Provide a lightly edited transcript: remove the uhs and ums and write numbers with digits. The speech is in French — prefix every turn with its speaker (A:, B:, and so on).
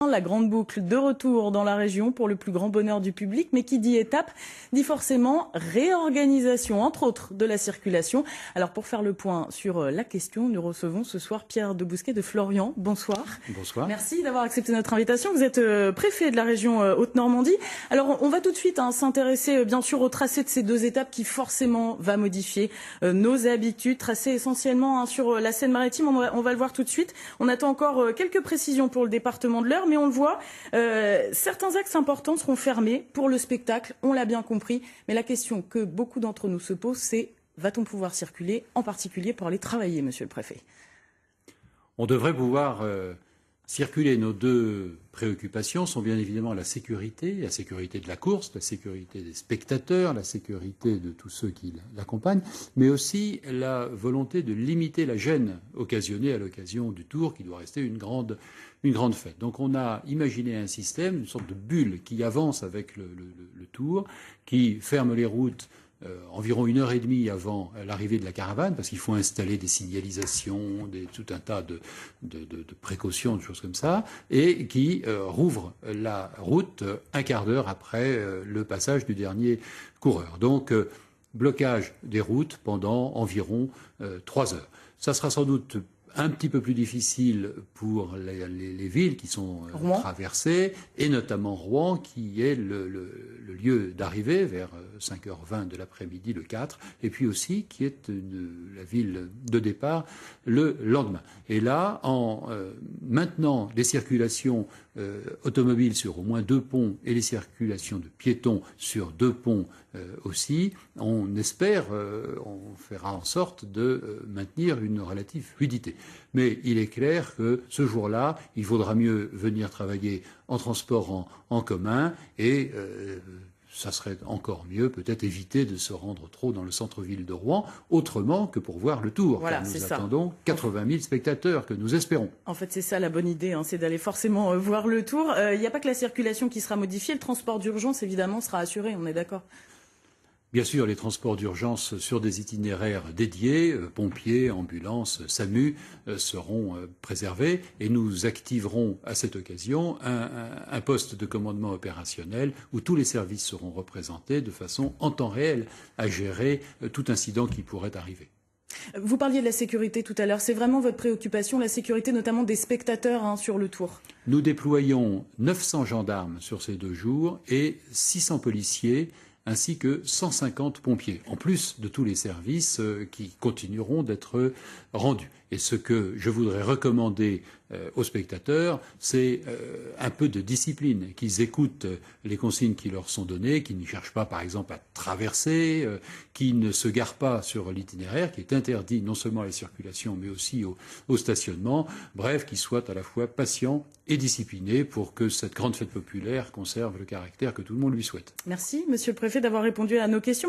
A: La grande boucle de retour dans la région pour le plus grand bonheur du public, mais qui dit étape dit forcément réorganisation, entre autres, de la circulation. Alors pour faire le point sur la question, nous recevons ce soir Pierre Debousquet de Florian. Bonsoir.
B: Bonsoir.
A: Merci d'avoir accepté notre invitation. Vous êtes préfet de la région Haute-Normandie. Alors on va tout de suite s'intéresser bien sûr au tracé de ces deux étapes qui forcément va modifier nos habitudes. Tracé essentiellement sur la Seine-Maritime, on va le voir tout de suite. On attend encore quelques précisions pour le département de l'Eure, mais on le voit, certains axes importants seront fermés pour le spectacle, on l'a bien compris. Mais la question que beaucoup d'entre nous se posent, c'est va-t-on pouvoir circuler, en particulier pour aller travailler, monsieur le préfet?
B: On devrait pouvoir circuler. Nos deux préoccupations sont bien évidemment la sécurité de la course, la sécurité des spectateurs, la sécurité de tous ceux qui l'accompagnent, mais aussi la volonté de limiter la gêne occasionnée à l'occasion du Tour, qui doit rester une grande fête. Donc on a imaginé un système, une sorte de bulle qui avance avec le Tour, qui ferme les routes environ 1h30 avant l'arrivée de la caravane, parce qu'il faut installer des signalisations, tout un tas de précautions, de choses comme ça, et qui rouvre la route un quart d'heure après le passage du dernier coureur. Donc blocage des routes pendant environ 3 heures. Ça sera sans doute un petit peu plus difficile pour les villes qui sont traversées, et notamment Rouen, qui est le lieu d'arrivée vers 5h20 de l'après-midi le 4, et puis aussi qui est la ville de départ le lendemain. Et là, en maintenant les circulations automobiles sur au moins 2 ponts et les circulations de piétons sur 2 ponts aussi, on espère, on fera en sorte de maintenir une relative fluidité. Mais il est clair que ce jour-là, il vaudra mieux venir travailler en transport en commun et ça serait encore mieux peut-être éviter de se rendre trop dans le centre-ville de Rouen, autrement que pour voir le Tour.
A: Voilà,
B: car nous attendons 80 000 spectateurs que nous espérons.
A: En fait, c'est ça la bonne idée, c'est d'aller forcément voir le Tour. Il n'y a pas que la circulation qui sera modifiée, le transport d'urgence, évidemment, sera assuré, on est d'accord?
B: Bien sûr, les transports d'urgence sur des itinéraires dédiés, pompiers, ambulances, SAMU, seront préservés et nous activerons à cette occasion un poste de commandement opérationnel où tous les services seront représentés de façon en temps réel à gérer tout incident qui pourrait arriver.
A: Vous parliez de la sécurité tout à l'heure, c'est vraiment votre préoccupation, la sécurité notamment des spectateurs sur le Tour?
B: Nous déployons 900 gendarmes sur ces 2 jours et 600 policiers, ainsi que 150 pompiers, en plus de tous les services qui continueront d'être rendus. Et ce que je voudrais recommander aux spectateurs, c'est un peu de discipline, qu'ils écoutent les consignes qui leur sont données, qu'ils ne cherchent pas, par exemple, à traverser, qu'ils ne se garent pas sur l'itinéraire, qui est interdit non seulement à la circulation, mais aussi au stationnement. Bref, qu'ils soient à la fois patients et disciplinés pour que cette grande fête populaire conserve le caractère que tout le monde lui souhaite.
A: Merci, monsieur le préfet, d'avoir répondu à nos questions.